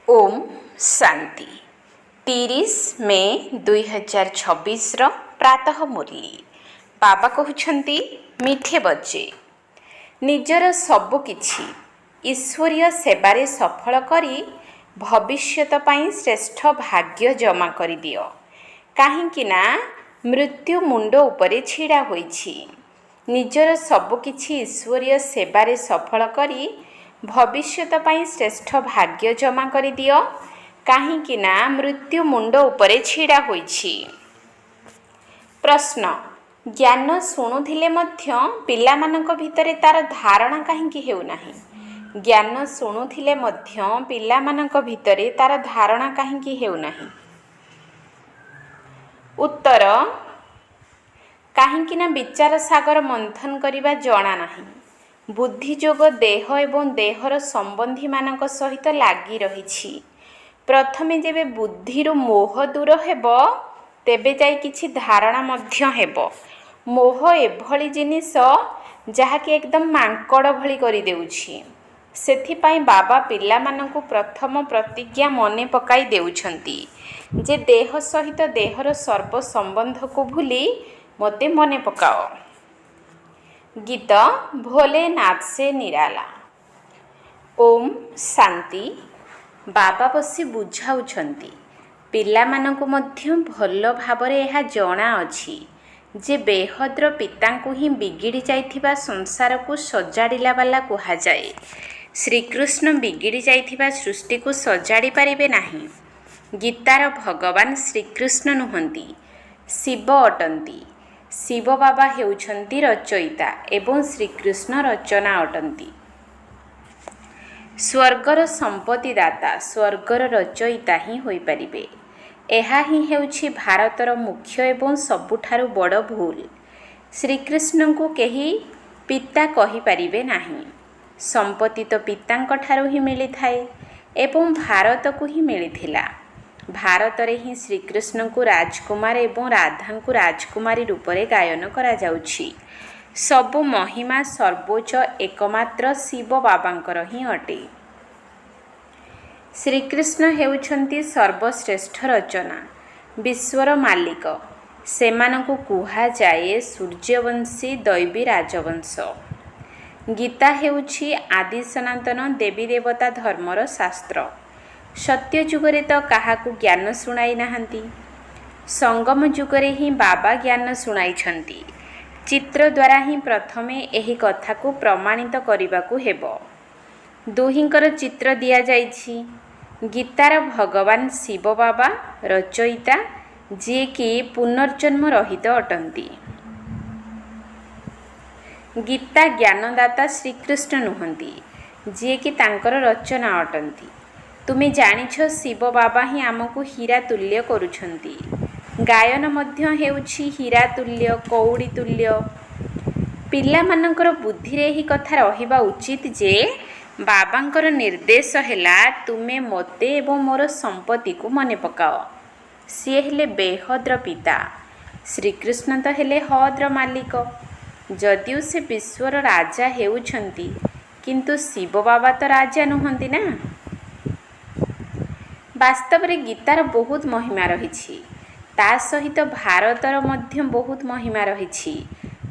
ओम शांति 30 मे 2026 प्रातः मुरली बाबा कहते मीठे बजे निजर सबुकिछि ईश्वरीय सेवारे सफल करी भविष्यत पाई श्रेष्ठ भाग्य जमा कर दियो काहींकि ना मृत्यु मुंड उपरे छिड़ा होइछि। निजर सबुकिछि ईश्वरीय सेवारे सफल करी भविष्यत पाई श्रेष्ठ भाग्य जमा कर दियो काहींकि ना मृत्यु मुंड उपरे छिड़ा होइछि। प्रश्न ज्ञान शुणुथिले मध्य पिलामानंक भितरे तार धारणा काहींकि हेउनाही? ज्ञान शुणुथिले मध्य पिलामानंक भितरे तार धारणा काहींकि हेउनाही? उत्तर काहींकि ना विचार सागर मंथन करिबा जणा नाही। बुद्धिजोग देह एवं देहर संबंधी मानक सहित लागी रहिछि। प्रथमे जेबे बुद्धिरु मोह दूर हेबो तेबे जाई किछि धारणा मध्य हेबो। मोह एभली जिनिस जहाँकि एकदम मांकड़ भली करि देउछि। सेथिपाई बाबा पिला मानकु प्रथम प्रतिज्ञा मने पकाई देउछंती जे देह सहित देहर सर्व संबंध को भूली मते मने पकाओ। गीत भोलेनाथ से निराला। ओम शांति बाबा बसी बुझाउछंती पिलामानंकु मध्य भल भाबरे एहा जणा अछि जे बेहद्र पितांकु ही बिगिड़ी जाइथिबा संसार को सजाड़िला वाला कुहा जाए। श्रीकृष्ण बिगिड़ी जाइथिबा सृष्टि को सजाड़ी पारिबे नाही। गीतार भगवान श्रीकृष्ण नुहंती, शिव अटंती। शिव बाबा हेउछंती रचयिता एवं श्रीकृष्ण रचना अटंती। स्वर्गर संपत्ति दाता स्वर्गर रचयिता ही होई परिबे। एहा ही हेउछि भारतर मुख्य एवं सबुठारु बड़ भूल। श्रीकृष्ण को केही पिता कहि परिबे नाही। संपत्ति तो पितांक ठारु ही मिली थाए एवं भारत को ही मिलिथिला। भारत रे ही श्रीकृष्ण को राजकुमार एवं राधा को राजकुमारी रूप में गायन करा जाउछि। सबु महिमा सर्वोच्च एकमात्र शिव बाबांकर ही अटे। श्रीकृष्ण हेउछंती सर्वश्रेष्ठ रचना विश्वर मालिक। सेमानंकु कुहा जाए सूर्यवंशी दैवी राजवंश। गीता हेउछि आदि सनातन देवी देवता धर्मर शास्त्र। सत्य जुगरे तो काहाकु ज्ञान सुनाई नाहंती। संगम जुगरे ही बाबा ज्ञान सुनाइछंती। चित्र द्वारा ही प्रथमे एही कथा को प्रमाणित करिबाकु हेबो। दुहिंकर चित्र दिया जाइछि। गीतार भगवान शिव बाबा रचयिता जे कि पुनर्जन्म रहित अटंती। गीता ज्ञानदाता श्रीकृष्ण नुहंती जे कि तांकर रचना अटंती। तुमे जानिछ शिव बाबा ही आमको हीरा तुल्य करुछंती। गायन मध्य हेउछि हीरा तुल्य कौड़ी तुल्य। पिला मानकर बुद्धि रे ही कथा रहिबा उचित जे बाबांकर निर्देश हैला तुमे मते एवं मोर संपत्ति को मने पकाओ। सी हेले बेहद्र पिता। श्रीकृष्ण तो हेले हद्र मालिक। जदिও से विश्वर राजा हेउछंती किंतु शिव बाबा तो राजा नुहंती ना। वास्तव रे गीतार बहुत महिमा रहिछि। ता सहित भारतर मध्य बहुत महिमा रहिछि।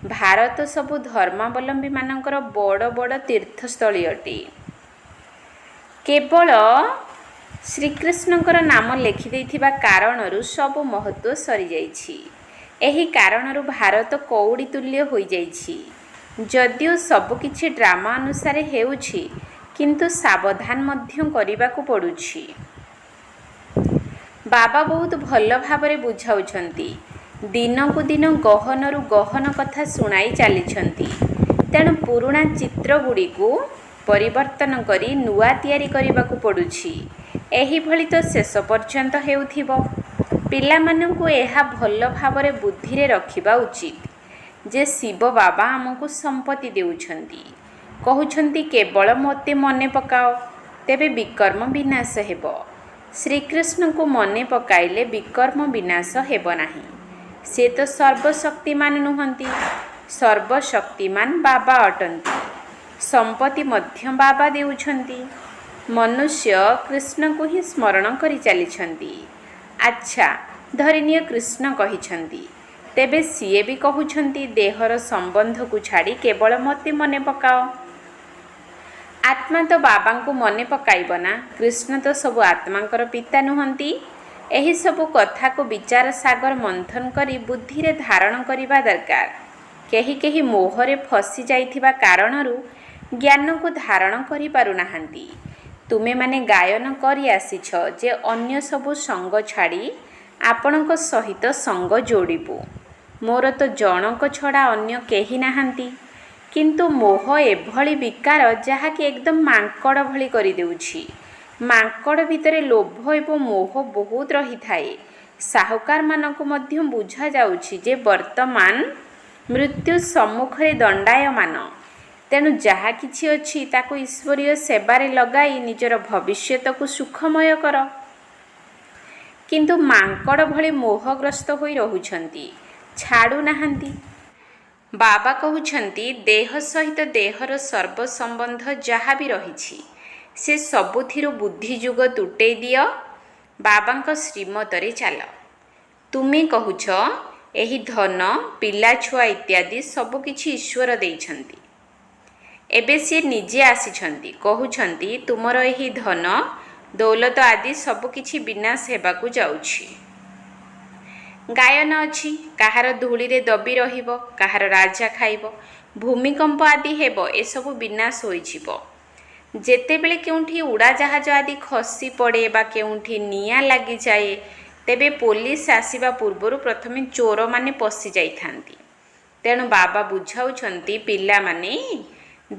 भारत सबु धर्मावलंबी मानकर बड़ बड़ तीर्थस्थली अटे। केवल श्रीकृष्णकर नाम लिखि देथिबा कारणरु सब महत्व सरी जाइछि। एही कारणरु भारत कौड़ी तुल्य होई जाइछि। जदिও सब किछि ड्रामा अनुसार हेउछि किंतु सावधान मध्य करिबाकु पडुछि। बाबा बहुत भल भाबरे बुझाउछंती। दिन को दिन गहनरु गहन कथा सुनाई चलीछंती। तेणु पुराणा चित्र गुड़ी को परिवर्तन करी नुआ तैयारी करिबाकु पडुछि। एही भली तो शेष पर्यंत हेउथिबो। पिला माननकु एहा भल भाबरे बुद्धि रे रखिबा उचित जे शिव बाबा हमकु संपत्ति देउछंती। कहउछंती केवल मते मने पकाओ तेबे विकर्म विनाश हेबो। श्रीकृष्ण को मने पकाइले विकर्म विनाश हेब नाही। से तो सर्वशक्तिमान नुहंती। सर्वशक्तिमान बाबा अटंती। संपत्ति मध्य बाबा देउछंती। ମନୁଷ୍ୟ କୃଷ୍ଣକୁ ହିଁ ସ୍ମରଣ କରି ଚାଲିଛନ୍ତି। ଆଚ୍ଛା, ଧରିନିଅ କୃଷ୍ଣ କହିଛନ୍ତି, ତେବେ ସିଏ ବି କହୁଛନ୍ତି ଦେହର ସମ୍ବନ୍ଧକୁ ଛାଡ଼ି କେବଳ ମୋତେ ମନେ ପକାଅ। ଆତ୍ମା ତ ବାବାଙ୍କୁ ମନେ ପକାଇବ ନା, କୃଷ୍ଣ ତ ସବୁ ଆତ୍ମାଙ୍କର ପିତା ନୁହନ୍ତି? ଏହିସବୁ କଥାକୁ ବିଚାର ସାଗର ମନ୍ଥନ କରି ବୁଦ୍ଧିରେ ଧାରଣ କରିବା ଦରକାର। କେହି କେହି ମୋହରେ ଫସି ଯାଇଥିବା କାରଣରୁ ଜ୍ଞାନକୁ ଧାରଣ କରିପାରୁନାହାନ୍ତି। ତୁମେମାନେ ଗାୟନ କରି ଆସିଛ ଯେ ଅନ୍ୟ ସବୁ ସଙ୍ଗ ଛାଡ଼ି ଆପଣଙ୍କ ସହିତ ସଙ୍ଗ ଯୋଡ଼ିବୁ। ମୋର ତ ଜଣଙ୍କ ଛଡ଼ା ଅନ୍ୟ କେହି ନାହାନ୍ତି। କିନ୍ତୁ ମୋହ ଏଭଳି ବିକାର ଯାହାକି ଏକଦମ ମାଙ୍କଡ଼ ଭଳି କରିଦେଉଛି। ମାଙ୍କଡ଼ ଭିତରେ ଲୋଭ ଏବଂ ମୋହ ବହୁତ ରହିଥାଏ। ସାହୁକାରମାନଙ୍କୁ ମଧ୍ୟ ବୁଝାଯାଉଛି ଯେ ବର୍ତ୍ତମାନ ମୃତ୍ୟୁ ସମ୍ମୁଖରେ ଦଣ୍ଡାୟମାନ। ତେଣୁ ଯାହା କିଛି ଅଛି ତାକୁ ଈଶ୍ୱରୀୟ ସେବାରେ ଲଗାଇ ନିଜର ଭବିଷ୍ୟତକୁ ସୁଖମୟ କର। କିନ୍ତୁ ମାଙ୍କଡ଼ ଭଳି ମୋହଗ୍ରସ୍ତ ହୋଇ ରହୁଛନ୍ତି, ଛାଡ଼ୁନାହାନ୍ତି। ବାବା କହୁଛନ୍ତି ଦେହ ସହିତ ଦେହର ସର୍ବ ସମ୍ବନ୍ଧ ଯାହା ବି ରହିଛି ସେ ସବୁଥିରୁ ବୁଦ୍ଧିଯୁଗ ତୁଟେଇ ଦିଅ। ବାବାଙ୍କ ଶ୍ରୀମତରେ ଚାଲ। ତୁମେ କହୁଛ ଏହି ଧନ, ପିଲାଛୁଆ ଇତ୍ୟାଦି ସବୁକିଛି ଈଶ୍ୱର ଦେଇଛନ୍ତି। ଏବେ ସିଏ ନିଜେ ଆସିଛନ୍ତି, କହୁଛନ୍ତି ତୁମର ଏହି ଧନ ଦୌଲତ ଆଦି ସବୁକିଛି ବିନାଶ ହେବାକୁ ଯାଉଛି। ଗାୟନ ଅଛି, କାହାର ଧୂଳିରେ ଦବି ରହିବ, କାହାର ରାଜା ଖାଇବ, ଭୂମିକମ୍ପ ଆଦି ହେବ, ଏସବୁ ବିନାଶ ହୋଇଯିବ। ଯେତେବେଳେ କେଉଁଠି ଉଡ଼ାଜାହାଜ ଆଦି ଖସି ପଡ଼େ ବା କେଉଁଠି ନିଆଁ ଲାଗିଯାଏ, ତେବେ ପୋଲିସ ଆସିବା ପୂର୍ବରୁ ପ୍ରଥମେ ଚୋରମାନେ ପଶି ଯାଇଥାନ୍ତି। ତେଣୁ ବାବା ବୁଝାଉଛନ୍ତି ପିଲାମାନେ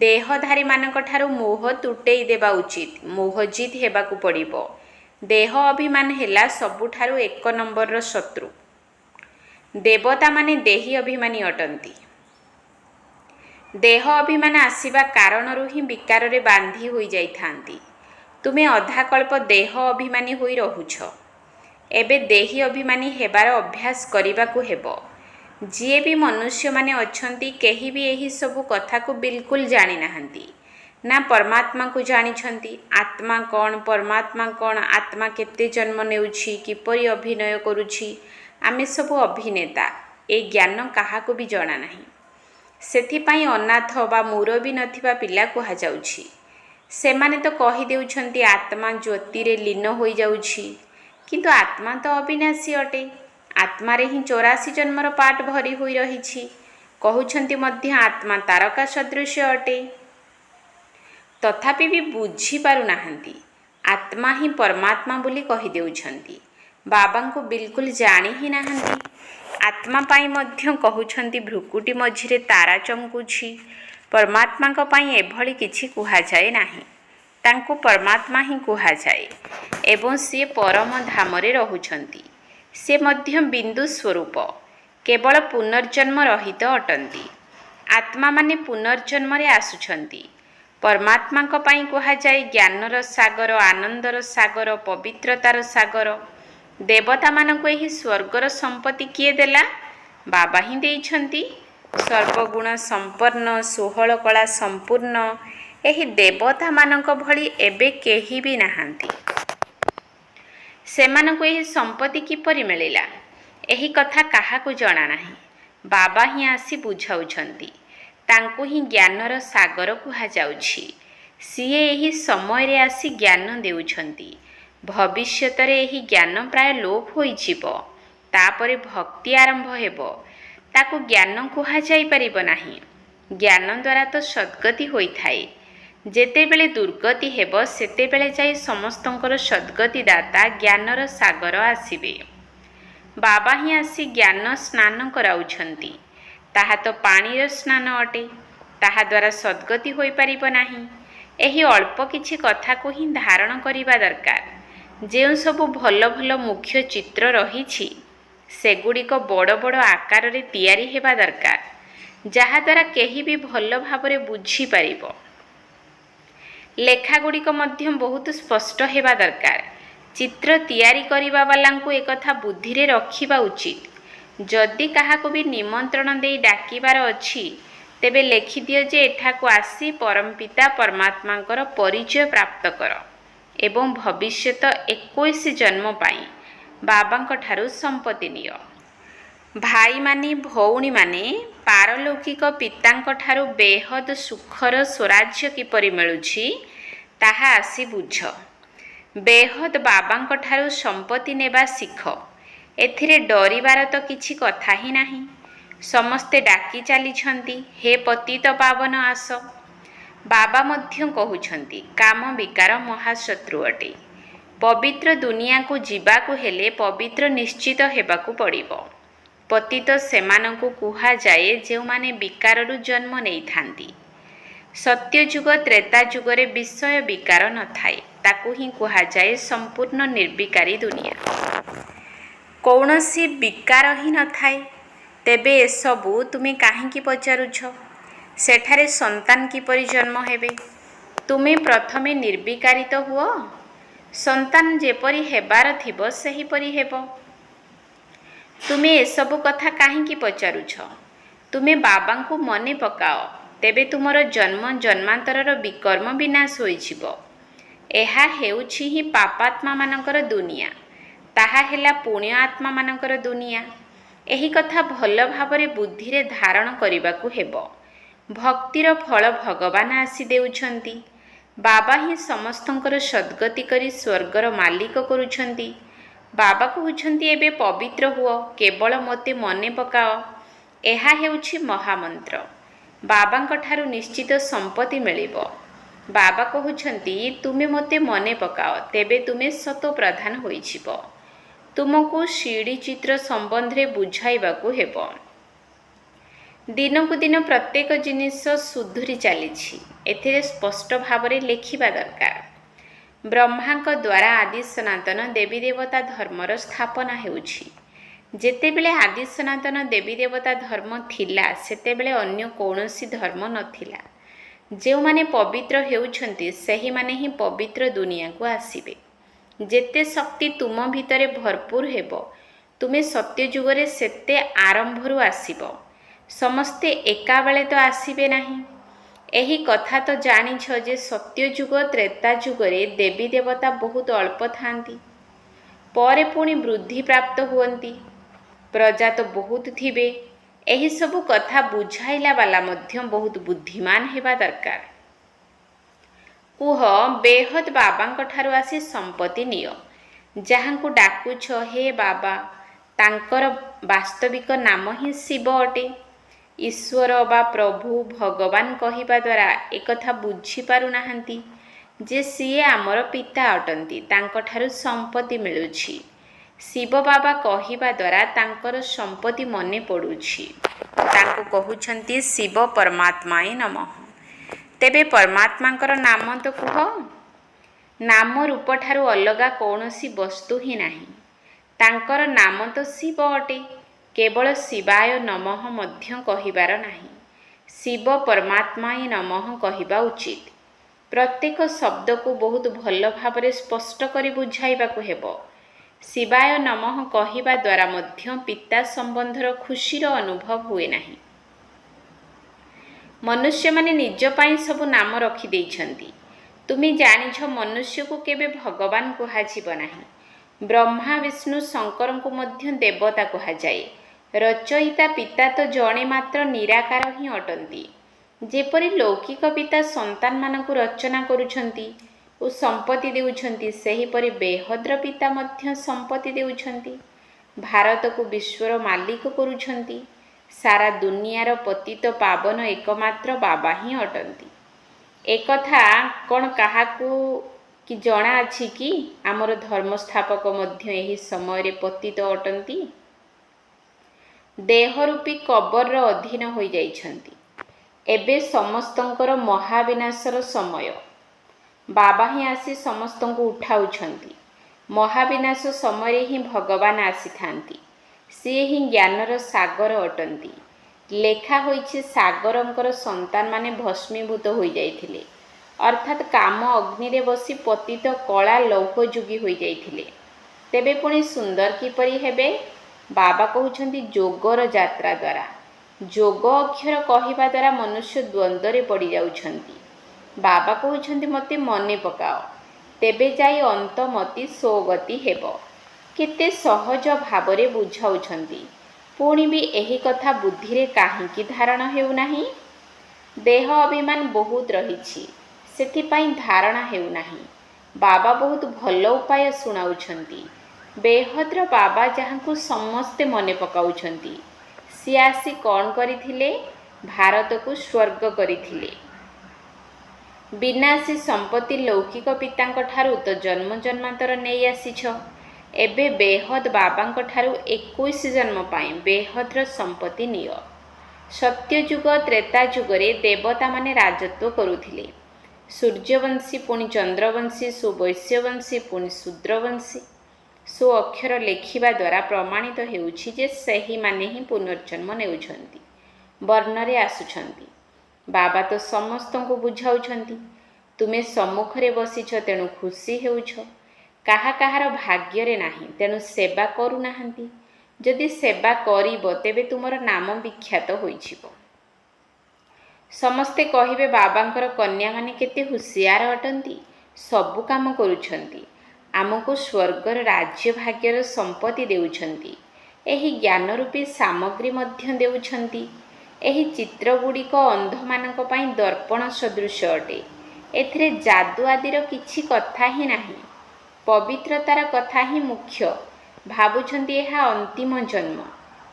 ଦେହଧାରୀମାନଙ୍କ ଠାରୁ ମୋହ ତୁଟେଇ ଦେବା ଉଚିତ। ମୋହଜିତ ହେବାକୁ ପଡ଼ିବ। ଦେହ ଅଭିମାନ ହେଲା ସବୁଠାରୁ 1 ନମ୍ବରର ଶତ୍ରୁ। ଦେବତାମାନେ ଦେହୀ ଅଭିମାନୀ ଅଟନ୍ତି। ଦେହ ଅଭିମାନ ଆସିବା କାରଣରୁ ହିଁ ବିକାରରେ ବାନ୍ଧି ହୋଇଯାଇଥାନ୍ତି। ତୁମେ ଅଧାକଳ୍ପ ଦେହ ଅଭିମାନୀ ହୋଇ ରହୁଛ। ଏବେ ଦେହୀ ଅଭିମାନୀ ହେବାର ଅଭ୍ୟାସ କରିବାକୁ ହେବ। ଯିଏ ବି ମନୁଷ୍ୟମାନେ ଅଛନ୍ତି କେହି ବି ଏହି ସବୁ କଥାକୁ ବିଲକୁଲ ଜାଣିନାହାନ୍ତି। ନା ପରମାତ୍ମାକୁ ଜାଣିଛନ୍ତି। ଆତ୍ମା କ'ଣ, ପରମାତ୍ମା କ'ଣ, ଆତ୍ମା କେତେ ଜନ୍ମ ନେଉଛି, କିପରି ଅଭିନୟ କରୁଛି, ଆମେ ସବୁ ଅଭିନେତା। ଏ ଜ୍ଞାନ କାହାକୁ ବି ଜଣା ନାହିଁ। ସେଥିପାଇଁ ଅନାଥ ବା ମୁରବି ନଥିବା ପିଲା କୁହାଯାଉଛି। ସେମାନେ ତ କହିଦେଉଛନ୍ତି ଆତ୍ମା ଜ୍ୟୋତିରେ ଲୀନ ହୋଇଯାଉଛି। କିନ୍ତୁ ଆତ୍ମା ତ ଅବିନାଶୀ ଅଟେ। ଆତ୍ମାରେ ହିଁ 84 ଜନ୍ମର ପାଠ ଭରି ହୋଇ ରହିଛି। କହୁଛନ୍ତି ମଧ୍ୟ ଆତ୍ମା ତାରକା ସଦୃଶ ଅଟେ। ତଥାପି ବି ବୁଝିପାରୁନାହାନ୍ତି। ଆତ୍ମା ହିଁ ପରମାତ୍ମା ବୋଲି କହିଦେଉଛନ୍ତି। ବାବାଙ୍କୁ ବିଲକୁଲ ଜାଣି ହିଁ ନାହାନ୍ତି। ଆତ୍ମା ପାଇଁ ମଧ୍ୟ କହୁଛନ୍ତି ଭ୍ରୁକୁଟି ମଝିରେ ତାରା ଚମକୁଛି। ପରମାତ୍ମାଙ୍କ ପାଇଁ ଏଭଳି କିଛି କୁହାଯାଏ ନାହିଁ। ତାଙ୍କୁ ପରମାତ୍ମା ହିଁ କୁହାଯାଏ ଏବଂ ସିଏ ପରମ ଧାମରେ ରହୁଛନ୍ତି। ସେ ମଧ୍ୟ ବିନ୍ଦୁ ସ୍ୱରୂପ, କେବଳ ପୁନର୍ଜନ୍ମ ରହିତ ଅଟନ୍ତି। ଆତ୍ମାମାନେ ପୁନର୍ଜନ୍ମରେ ଆସୁଛନ୍ତି। ପରମାତ୍ମାଙ୍କ ପାଇଁ କୁହାଯାଏ ଜ୍ଞାନର ସାଗର, ଆନନ୍ଦର ସାଗର, ପବିତ୍ରତାର ସାଗର। ଦେବତାମାନଙ୍କୁ ଏହି ସ୍ୱର୍ଗର ସମ୍ପତ୍ତି କିଏ ଦେଲା? ବାବା ହିଁ ଦେଇଛନ୍ତି। ସର୍ବଗୁଣ ସମ୍ପନ୍ନ, 16 କଳା ସମ୍ପୂର୍ଣ୍ଣ ଏହି ଦେବତାମାନଙ୍କ ଭଳି ଏବେ କେହି ବି ନାହାନ୍ତି। ସେମାନଙ୍କୁ ଏହି ସମ୍ପତ୍ତି କିପରି ମିଳିଲା? ଏହି କଥା କାହାକୁ ଜଣା ନାହିଁ। ବାବା ହିଁ ଆସି ବୁଝାଉଛନ୍ତି। ତାଙ୍କୁ ହିଁ ଜ୍ଞାନର ସାଗର କୁହାଯାଉଛି। ସିଏ ଏହି ସମୟରେ ଆସି ଜ୍ଞାନ ଦେଉଛନ୍ତି। ଭବିଷ୍ୟତରେ ଏହି ଜ୍ଞାନ ପ୍ରାୟ ଲୋପ ହୋଇଯିବ। ତାପରେ ଭକ୍ତି ଆରମ୍ଭ ହେବ। ତାକୁ ଜ୍ଞାନ କୁହାଯାଇପାରିବ ନାହିଁ। ଜ୍ଞାନ ଦ୍ୱାରା ତ ସଦ୍ଗତି ହୋଇଥାଏ। ଯେତେବେଳେ ଦୁର୍ଗତି ହେବ ସେତେବେଳେ ଯାଇ ସମସ୍ତଙ୍କର ସଦ୍ଗତି ଦାତା ଜ୍ଞାନର ସାଗର ଆସିବେ। ବାବା ହିଁ ଆସି ଜ୍ଞାନ ସ୍ନାନ କରାଉଛନ୍ତି। ତାହା ତ ପାଣିର ସ୍ନାନ ଅଟେ। ତାହା ଦ୍ୱାରା ସଦ୍ଗତି ହୋଇପାରିବ ନାହିଁ। ଏହି ଅଳ୍ପ କିଛି କଥାକୁ ହିଁ ଧାରଣ କରିବା ଦରକାର। ଯେଉଁ ସବୁ ଭଲ ଭଲ ମୁଖ୍ୟ ଚିତ୍ର ରହିଛି ସେଗୁଡ଼ିକ ବଡ଼ ବଡ଼ ଆକାରରେ ତିଆରି ହେବା ଦରକାର, ଯାହାଦ୍ୱାରା କେହି ବି ଭଲ ଭାବରେ ବୁଝିପାରିବ। ଲେଖାଗୁଡ଼ିକ ମଧ୍ୟ ବହୁତ ସ୍ପଷ୍ଟ ହେବା ଦରକାର। ଚିତ୍ର ତିଆରି କରିବା ବାଲାଙ୍କୁ ଏକଥା ବୁଦ୍ଧିରେ ରଖିବା ଉଚିତ। ଯଦି କାହାକୁ ବି ନିମନ୍ତ୍ରଣ ଦେଇ ଡାକିବାର ଅଛି, ତେବେ ଲେଖିଦିଅ ଯେ ଏଠାକୁ ଆସି ପରମପିତା ପରମାତ୍ମାଙ୍କର ପରିଚୟ ପ୍ରାପ୍ତ କର। ଏବଂ ଭବିଷ୍ୟତ 21 ଜନ୍ମ ପାଇଁ ବାବାଙ୍କ ଠାରୁ ସମ୍ପତ୍ତି ନିଅ। ଭାଇମାନେ ଭଉଣୀମାନେ ପାରଲୌକିକ ପିତାଙ୍କ ଠାରୁ ବେହଦ ସୁଖର ସ୍ୱରାଜ୍ୟ କିପରି ମିଳୁଛି ତାହା ଆସି ବୁଝ। ବେହଦ ବାବାଙ୍କ ଠାରୁ ସମ୍ପତ୍ତି ନେବା ଶିଖ। ଏଥିରେ ଡରିବାର ତ କିଛି କଥା ହିଁ ନାହିଁ। ସମସ୍ତେ ଡାକି ଚାଲିଛନ୍ତି, ହେ ପତିତ ପାବନ ଆସ। ବାବା ମଧ୍ୟ କହୁଛନ୍ତି, କାମ ବିକାର ମହାଶତ୍ରୁ ଅଟେ। ପବିତ୍ର ଦୁନିଆକୁ ଯିବାକୁ ହେଲେ ପବିତ୍ର ନିଶ୍ଚିତ ହେବାକୁ ପଡ଼ିବ। ପତିତ ସେମାନଙ୍କୁ କୁହାଯାଏ ଯେଉଁମାନେ ବିକାରରୁ ଜନ୍ମ ନେଇଥାନ୍ତି। ସତ୍ୟଯୁଗ ତ୍ରେତା ଯୁଗରେ ବିଷୟ ବିକାର ନଥାଏ। ତାକୁ ହିଁ କୁହାଯାଏ ସମ୍ପୂର୍ଣ୍ଣ ନିର୍ବିକାରୀ ଦୁନିଆ। କୌଣସି ବିକାର ହିଁ ନଥାଏ। ତେବେ ଏସବୁ ତୁମେ କାହିଁକି ପଚାରୁଛ? ସେଠାରେ ସନ୍ତାନ କିପରି ଜନ୍ମ ହେବେ? ତୁମେ ପ୍ରଥମେ ନିର୍ବିକାରିତ ହୁଅ। ସନ୍ତାନ ଯେପରି ହେବାର ଥିବ ସେହିପରି ହେବ। ତୁମେ ଏସବୁ କଥା କାହିଁକି ପଚାରୁଛ? ତୁମେ ବାବାଙ୍କୁ ମନେ ପକାଅ। ତେବେ ତୁମର ଜନ୍ମ ଜନ୍ମାନ୍ତରର ବିକର୍ମ ବିନାଶ ହୋଇଯିବ। ଏହା ହେଉଛି ହିଁ ପାପାତ୍ମାମାନଙ୍କର ଦୁନିଆ। ତାହା ହେଲା ପୁଣ୍ୟ ଆତ୍ମାମାନଙ୍କର ଦୁନିଆ। ଏହି କଥା ଭଲ ଭାବରେ ବୁଦ୍ଧିରେ ଧାରଣ କରିବାକୁ ହେବ। ଭକ୍ତିର ଫଳ ଭଗବାନ ଆସି ଦେଉଛନ୍ତି। ବାବା ହିଁ ସମସ୍ତଙ୍କର ସଦ୍ଗତି କରି ସ୍ୱର୍ଗର ମାଲିକ କରୁଛନ୍ତି। ବାବା କହୁଛନ୍ତି, ଏବେ ପବିତ୍ର ହୁଅ, କେବଳ ମୋତେ ମନେ ପକାଅ। ଏହା ହେଉଛି ମହାମନ୍ତ୍ର। ବାବାଙ୍କ ଠାରୁ ନିଶ୍ଚିତ ସମ୍ପତ୍ତି ମିଳିବ। ବାବା କହୁଛନ୍ତି, ତୁମେ ମୋତେ ମନେ ପକାଅ, ତେବେ ତୁମେ ଶତପ୍ରଧାନ ହୋଇଯିବ। ତୁମକୁ ସିଡ଼ି ଚିତ୍ର ସମ୍ବନ୍ଧରେ ବୁଝାଇବାକୁ ହେବ। ଦିନକୁ ଦିନ ପ୍ରତ୍ୟେକ ଜିନିଷ ସୁଧୁରି ଚାଲିଛି। ଏଥିରେ ସ୍ପଷ୍ଟ ଭାବରେ ଲେଖିବା ଦରକାର। ବ୍ରହ୍ମାଙ୍କ ଦ୍ୱାରା ଆଦି ସନାତନ ଦେବୀ ଦେବତା ଧର୍ମର ସ୍ଥାପନା ହେଉଛି। ଯେତେବେଳେ ଆଦି ସନାତନ ଦେବୀ ଦେବତା ଧର୍ମ ଥିଲା, ସେତେବେଳେ ଅନ୍ୟ କୌଣସି ଧର୍ମ ନଥିଲା। ଯେଉଁମାନେ ପବିତ୍ର ହେଉଛନ୍ତି ସେହିମାନେ ହିଁ ପବିତ୍ର ଦୁନିଆକୁ ଆସିବେ। ଯେତେ ଶକ୍ତି ତୁମ ଭିତରେ ଭରପୁର ହେବ, ତୁମେ ସତ୍ୟଯୁଗରେ ସେତେ ଆରମ୍ଭରୁ ଆସିବ। ସମସ୍ତେ ଏକାବେଳେ ତ ଆସିବେ ନାହିଁ। ଏହି କଥା ତ ଜାଣିଛ ଯେ ସତ୍ୟଯୁଗ ତ୍ରେତା ଯୁଗରେ ଦେବୀ ଦେବତା ବହୁତ ଅଳ୍ପ ଥାନ୍ତି। ପରେ ପୁଣି ବୃଦ୍ଧି ପ୍ରାପ୍ତ ହୁଅନ୍ତି। ପ୍ରଜା ତ ବହୁତ ଥିବେ। ଏହିସବୁ କଥା ବୁଝାଇଲା ବାଲା ମଧ୍ୟ ବହୁତ ବୁଦ୍ଧିମାନ ହେବା ଦରକାର। କୁହ, ବେହଦ ବାବାଙ୍କ ଠାରୁ ଆସି ସମ୍ପତ୍ତି ନିଅ। ଯାହାଙ୍କୁ ଡାକୁଛ ହେ ବାବା, ତାଙ୍କର ବାସ୍ତବିକ ନାମ ହିଁ ଶିବ ଅଟେ। ଈଶ୍ୱର ବା ପ୍ରଭୁ ଭଗବାନ କହିବା ଦ୍ୱାରା ଏକଥା ବୁଝିପାରୁନାହାନ୍ତି ଯେ ସିଏ ଆମର ପିତା ଅଟନ୍ତି। ତାଙ୍କଠାରୁ ସମ୍ପତ୍ତି ମିଳୁଛି। ଶିବ ବାବା କହିବା ଦ୍ୱାରା ତାଙ୍କର ସମ୍ପତ୍ତି ମନେ ପଡ଼ୁଛି। ତାଙ୍କୁ କହୁଛନ୍ତି ଶିବ ପରମାତ୍ମାଏ ନମଃ। ତେବେ ପରମାତ୍ମାଙ୍କର ନାମ ତ କୁହ। ନାମ ରୂପଠାରୁ ଅଲଗା କୌଣସି ବସ୍ତୁ ହିଁ ନାହିଁ। ତାଙ୍କର ନାମ ତ ଶିବ ଅଟେ। କେବଳ ଶିବାୟ ନମଃ ମଧ୍ୟ କହିବାର ନାହିଁ। ଶିବ ପରମାତ୍ମାଏ ନମଃ କହିବା ଉଚିତ। ପ୍ରତ୍ୟେକ ଶବ୍ଦକୁ ବହୁତ ଭଲ ଭାବରେ ସ୍ପଷ୍ଟ କରି ବୁଝାଇବାକୁ ହେବ। ଶିବାୟ ନମଃ କହିବା ଦ୍ୱାରା ମଧ୍ୟ ପିତା ସମ୍ବନ୍ଧର ଖୁସିର ଅନୁଭବ ହୁଏ ନାହିଁ। ମନୁଷ୍ୟମାନେ ନିଜ ପାଇଁ ସବୁ ନାମ ରଖିଦେଇଛନ୍ତି। ତୁମେ ଜାଣିଛ ମନୁଷ୍ୟକୁ କେବେ ଭଗବାନ କୁହାଯିବ ନାହିଁ। ବ୍ରହ୍ମା ବିଷ୍ଣୁ ଶଙ୍କରଙ୍କୁ ମଧ୍ୟ ଦେବତା କୁହାଯାଏ। ରଚୟିତା ପିତା ତ ଜଣେ ମାତ୍ର ନିରାକାର ହିଁ ଅଟନ୍ତି। ଯେପରି ଲୌକିକ ପିତା ସନ୍ତାନମାନଙ୍କୁ ରଚନା କରୁଛନ୍ତି ଓ ସମ୍ପତ୍ତି ଦେଉଛନ୍ତି, ସେହିପରି ବେହଦ୍ର ପିତା ମଧ୍ୟ ସମ୍ପତ୍ତି ଦେଉଛନ୍ତି। ଭାରତକୁ ବିଶ୍ୱର ମାଲିକ କରୁଛନ୍ତି। ସାରା ଦୁନିଆର ପତିତ ପାବନ ଏକମାତ୍ର ବାବା ହିଁ ଅଟନ୍ତି। ଏକଥା କ'ଣ କାହାକୁ କି ଜଣାଅଛି କି ଆମର ଧର୍ମସ୍ଥାପକ ମଧ୍ୟ ଏହି ସମୟରେ ପତିତ ଅଟନ୍ତି? ଦେହରୂପୀ କବରର ଅଧୀନ ହୋଇଯାଇଛନ୍ତି। ଏବେ ସମସ୍ତଙ୍କର ମହାବିନାଶର ସମୟ। ବାବା ହିଁ ଆସି ସମସ୍ତଙ୍କୁ ଉଠାଉଛନ୍ତି। ମହାବିନାଶ ସମୟରେ ହିଁ ଭଗବାନ ଆସିଥାନ୍ତି। ସିଏ ହିଁ ଜ୍ଞାନର ସାଗର ଅଟନ୍ତି। ଲେଖା ହୋଇଛି, ସାଗରଙ୍କର ସନ୍ତାନମାନେ ଭସ୍ମୀଭୂତ ହୋଇଯାଇଥିଲେ, ଅର୍ଥାତ୍ କାମ ଅଗ୍ନିରେ ବସି ପତିତ କଳା ଲୌହଯୁଗୀ ହୋଇଯାଇଥିଲେ। ତେବେ ପୁଣି ସୁନ୍ଦର କିପରି ହେବେ? ବାବା କହୁଛନ୍ତି ଯୋଗର ଯାତ୍ରା ଦ୍ୱାରା। ଯୋଗ ଅକ୍ଷର କହିବା ଦ୍ୱାରା ମନୁଷ୍ୟ ଦ୍ୱନ୍ଦ୍ୱରେ ପଡ଼ିଯାଉଛନ୍ତି। ବାବା କହୁଛନ୍ତି ମୋତେ ମନେ ପକାଅ। ତେବେ ଯାଇ ଅନ୍ତମତି ସ୍ୱଗତି ହେବ। କେତେ ସହଜ ଭାବରେ ବୁଝାଉଛନ୍ତି, ପୁଣି ବି ଏହି କଥା ବୁଦ୍ଧିରେ କାହିଁକି ଧାରଣ ହେଉନାହିଁ? ଦେହ ଅଭିମାନ ବହୁତ ରହିଛି, ସେଥିପାଇଁ ଧାରଣା ହେଉନାହିଁ। ବାବା ବହୁତ ଭଲ ଉପାୟ ଶୁଣାଉଛନ୍ତି। ବେହଦ୍ର ବାବା ଯାହାଙ୍କୁ ସମସ୍ତେ ମନେ ପକାଉଛନ୍ତି, ସିଏ ଆସି କ'ଣ କରିଥିଲେ? ଭାରତକୁ ସ୍ୱର୍ଗ କରିଥିଲେ। ବିନାଶୀ ସମ୍ପତ୍ତି ଲୌକିକ ପିତାଙ୍କ ଠାରୁ ତ ଜନ୍ମ ଜନ୍ମାନ୍ତର ନେଇ ଆସିଛ। ଏବେ ବେହଦ ବାବାଙ୍କ ଠାରୁ 21 ଜନ୍ମ ପାଇଁ ବେହଦ୍ର ସମ୍ପତ୍ତି ନିଅ। ସତ୍ୟଯୁଗ ତ୍ରେତା ଯୁଗରେ ଦେବତାମାନେ ରାଜତ୍ୱ କରୁଥିଲେ। ସୂର୍ଯ୍ୟବଂଶୀ, ପୁଣି ଚନ୍ଦ୍ରବଂଶୀ, ସୁବୈଶ୍ୟବଂଶୀ, ପୁଣି ଶୂଦ୍ରବଂଶୀ। ଅକ୍ଷର ଲେଖିବା ଦ୍ୱାରା ପ୍ରମାଣିତ ହେଉଛି ଯେ ସେହିମାନେ ହିଁ ପୁନର୍ଜନ୍ମ ନେଉଛନ୍ତି, ବର୍ଣ୍ଣରେ ଆସୁଛନ୍ତି। ବାବା ତ ସମସ୍ତଙ୍କୁ ବୁଝାଉଛନ୍ତି। ତୁମେ ସମ୍ମୁଖରେ ବସିଛ, ତେଣୁ ଖୁସି ହେଉଛ। କାହା କାହାର ଭାଗ୍ୟରେ ନାହିଁ, ତେଣୁ ସେବା କରୁନାହାନ୍ତି। ଯଦି ସେବା କରିବ, ତେବେ ତୁମର ନାମ ବିଖ୍ୟାତ ହୋଇଯିବ। ସମସ୍ତେ କହିବେ ବାବାଙ୍କର କନ୍ୟାମାନେ କେତେ ହୁସିଆର ଅଟନ୍ତି, ସବୁ କାମ କରୁଛନ୍ତି, ଆମକୁ ସ୍ୱର୍ଗର ରାଜ୍ୟ ଭାଗ୍ୟର ସମ୍ପତ୍ତି ଦେଉଛନ୍ତି, ଏହି ଜ୍ଞାନରୂପୀ ସାମଗ୍ରୀ ମଧ୍ୟ ଦେଉଛନ୍ତି। ଏହି ଚିତ୍ରଗୁଡ଼ିକ ଅନ୍ଧମାନଙ୍କ ପାଇଁ ଦର୍ପଣ ସଦୃଶ ଅଟେ। ଏଥିରେ ଯାଦୁ ଆଦିର କିଛି କଥା ହିଁ ନାହିଁ। ପବିତ୍ରତାର କଥା ହିଁ ମୁଖ୍ୟ। ଭାବୁଛନ୍ତି ଏହା ଅନ୍ତିମ ଜନ୍ମ।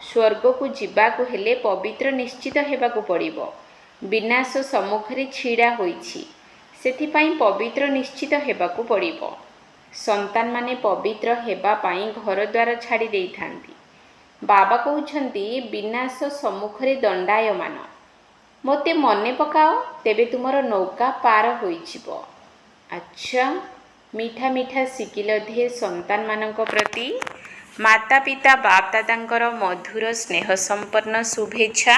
ସ୍ୱର୍ଗକୁ ଯିବାକୁ ହେଲେ ପବିତ୍ର ନିଶ୍ଚିତ ହେବାକୁ ପଡ଼ିବ। ବିନାଶ ସମ୍ମୁଖରେ ଛିଡ଼ା ହୋଇଛି, ସେଥିପାଇଁ ପବିତ୍ର ନିଶ୍ଚିତ ହେବାକୁ ପଡ଼ିବ। ସନ୍ତାନମାନେ ପବିତ୍ର ହେବା ପାଇଁ ଘରଦ୍ୱାର ଛାଡ଼ି ଦେଇଥାନ୍ତି। ବାବା କହୁଛନ୍ତି, ବିନାଶ ସମ୍ମୁଖରେ ଦଣ୍ଡାୟମାନ। ମୋତେ ମନେ ପକାଅ, ତେବେ ତୁମର ନୌକା ପାର ହୋଇଯିବ। ଆଚ୍ଛା, ମିଠା ମିଠା ଶିକିଲ ଦିଏ ସନ୍ତାନମାନଙ୍କ ପ୍ରତି ମାତା ପିତା ବାପ ଦାଦାଙ୍କର ମଧୁର ସ୍ନେହ ସମ୍ପନ୍ନ ଶୁଭେଚ୍ଛା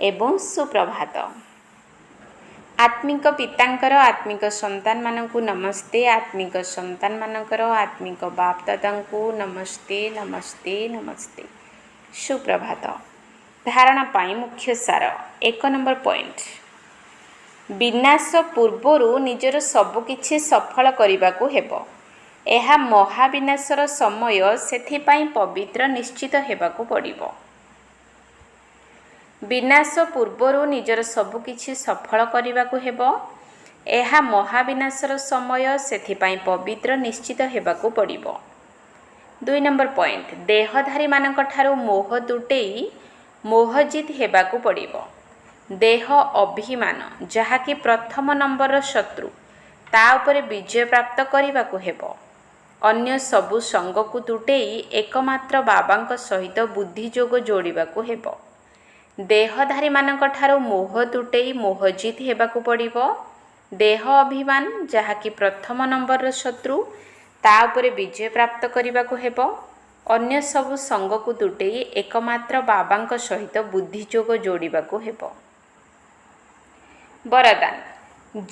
ଏବଂ ସୁପ୍ରଭାତ। ଆତ୍ମିକ ପିତାଙ୍କର ଆତ୍ମିକ ସନ୍ତାନମାନଙ୍କୁ ନମସ୍ତେ। ଆତ୍ମିକ ସନ୍ତାନମାନଙ୍କର ଆତ୍ମିକ ବାପ ଦାଦାଙ୍କୁ ନମସ୍ତେ ନମସ୍ତେ ନମସ୍ତେ। ସୁପ୍ରଭାତ। ଧାରଣା ପାଇଁ ମୁଖ୍ୟ ସାର। 1 ନମ୍ବର ପଏଣ୍ଟ। ବିନାଶ ପୂର୍ବରୁ ନିଜର ସବୁକିଛି ସଫଳ କରିବାକୁ ହେବ। ଏହା ମହାବିନାଶର ସମୟ, ସେଥିପାଇଁ ପବିତ୍ର ନିଶ୍ଚିତ ହେବାକୁ ପଡ଼ିବ। ବିନାଶ ପୂର୍ବରୁ ନିଜର ସବୁକିଛି ସଫଳ କରିବାକୁ ହେବ। ଏହା ମହାବିନାଶର ସମୟ, ସେଥିପାଇଁ ପବିତ୍ର ନିଶ୍ଚିତ ହେବାକୁ ପଡ଼ିବ। 2 ନମ୍ବର ପଏଣ୍ଟ। ଦେହଧାରୀମାନଙ୍କ ଠାରୁ ମୋହ ତୁଟେଇ ମୋହଜିତ ହେବାକୁ ପଡ଼ିବ। ଦେହ ଅଭିମାନ, ଯାହାକି ପ୍ରଥମ ନମ୍ବରର ଶତ୍ରୁ, ତା ଉପରେ ବିଜୟ ପ୍ରାପ୍ତ କରିବାକୁ ହେବ। ଅନ୍ୟ ସବୁ ସଙ୍ଗକୁ ତୁଟେଇ ଏକମାତ୍ର ବାବାଙ୍କ ସହିତ ବୁଦ୍ଧିଯୋଗ ଯୋଡ଼ିବାକୁ ହେବ। ଦେହଧାରୀମାନଙ୍କ ଠାରୁ ମୋହ ତୁଟେଇ ମୋହଜିତ ହେବାକୁ ପଡ଼ିବ। ଦେହ ଅଭିମାନ, ଯାହାକି ପ୍ରଥମ ନମ୍ବରର ଶତ୍ରୁ, ତା ଉପରେ ବିଜୟ ପ୍ରାପ୍ତ କରିବାକୁ ହେବ। ଅନ୍ୟ ସବୁ ସଙ୍ଗକୁ ତୁଟେଇ ଏକମାତ୍ର ବାବାଙ୍କ ସହିତ ବୁଦ୍ଧିଯୋଗ ଯୋଡ଼ିବାକୁ ହେବ। ବରଦାନ।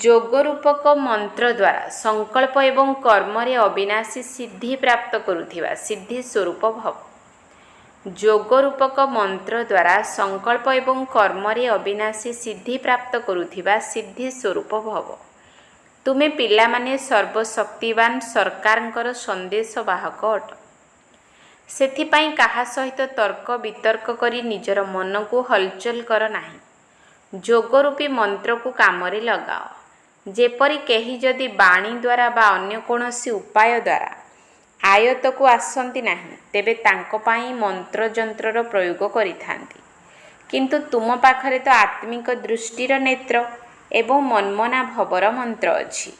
ଯୋଗ ରୂପକ ମନ୍ତ୍ର ଦ୍ୱାରା ସଂକଳ୍ପ ଏବଂ କର୍ମରେ ଅବିନାଶୀ ସିଦ୍ଧି ପ୍ରାପ୍ତ କରୁଥିବା ସିଦ୍ଧି ସ୍ୱରୂପ ଭବ। ଯୋଗ ରୂପକ ମନ୍ତ୍ର ଦ୍ୱାରା ସଂକଳ୍ପ ଏବଂ କର୍ମରେ ଅବିନାଶୀ ସିଦ୍ଧି ପ୍ରାପ୍ତ କରୁଥିବା ସିଦ୍ଧି ସ୍ୱରୂପ ଭବ। ତୁମେ ପିଲାମାନେ ସର୍ବଶକ୍ତିବାନ ସରକାରଙ୍କର ସନ୍ଦେଶ ବାହକ ଅଟ। ସେଥିପାଇଁ କାହା ସହିତ ତର୍କ ବିତର୍କ କରି ନିଜର ମନକୁ ହଲଚଲ କର ନାହିଁ। ଯୋଗରୂପୀ ମନ୍ତ୍ରକୁ କାମରେ ଲଗାଅ। ଯେପରି କେହି ଯଦି ବାଣୀ ଦ୍ୱାରା ବା ଅନ୍ୟ କୌଣସି ଉପାୟ ଦ୍ୱାରା ଆୟତ୍ତକୁ ଆସନ୍ତି ନାହିଁ, ତେବେ ତାଙ୍କ ପାଇଁ ମନ୍ତ୍ରଯନ୍ତ୍ରର ପ୍ରୟୋଗ କରିଥାନ୍ତି। କିନ୍ତୁ ତୁମ ପାଖରେ ତ ଆତ୍ମିକ ଦୃଷ୍ଟିର ନେତ୍ର ଏବଂ ମନ୍ମନା ଭବର ମନ୍ତ୍ର ଅଛି,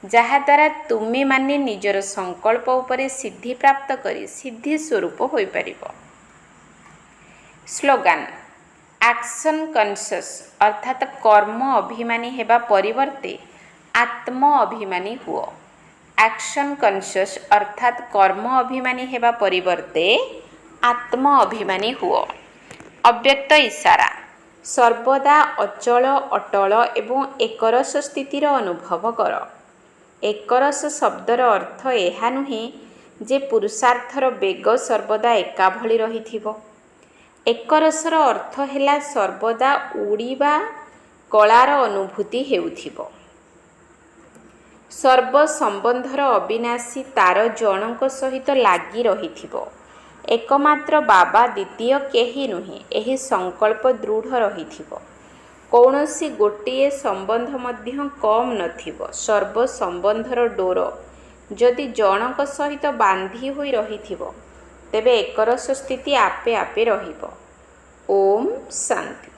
ଯାହାଦ୍ୱାରା ତୁମେମାନେ ନିଜର ସଂକଳ୍ପ ଉପରେ ସିଦ୍ଧି ପ୍ରାପ୍ତ କରି ସିଦ୍ଧି ସ୍ୱରୂପ ହୋଇପାରିବ। ସ୍ଲୋଗାନ। ଆକ୍ସନ କନସସ୍ ଅର୍ଥାତ୍ କର୍ମ ଅଭିମାନୀ ହେବା ପରିବର୍ତ୍ତେ ଆତ୍ମ ଅଭିମାନୀ ହୁଅ। ଆକ୍ସନ କନସସ୍ ଅର୍ଥାତ୍ କର୍ମ ଅଭିମାନୀ ହେବା ପରିବର୍ତ୍ତେ ଆତ୍ମ ଅଭିମାନୀ ହୁଅ। ଅବ୍ୟକ୍ତ ଇସାରା। ସର୍ବଦା ଅଚଳ ଅଟଳ ଏବଂ ଏକରସ ସ୍ଥିତିର ଅନୁଭବ କର। ଏକରସ ଶବ୍ଦର ଅର୍ଥ ଏହା ନୁହେଁ ଯେ ପୁରୁଷାର୍ଥର ବେଗ ସର୍ବଦା ଏକାଭଳି ରହିଥିବ। ଏକରସର ଅର୍ଥ ହେଲା ସର୍ବଦା ଉଡ଼ିବା କଳାର ଅନୁଭୂତି ହେଉଥିବ। ସର୍ବ ସମ୍ବନ୍ଧର ଅବିନାଶୀ ତାର ଜଣଙ୍କ ସହିତ ଲାଗି ରହିଥିବ। ଏକମାତ୍ର ବାବା, ଦ୍ୱିତୀୟ କେହି ନୁହେଁ, ଏହି ସଂକଳ୍ପ ଦୃଢ଼ ରହିଥିବ। କୌଣସି ଗୋଟିଏ ସମ୍ବନ୍ଧ ମଧ୍ୟ କମ୍ ନଥିବ। ସର୍ବ ସମ୍ବନ୍ଧର ଡୋର ଯଦି ଜଣଙ୍କ ସହିତ ବାନ୍ଧି ହୋଇ ରହିଥିବ, ତେବେ ଏକରସ ସ୍ଥିତି ଆପେ ଆପେ ରହିବ। ଓମ୍ ଶାନ୍ତି।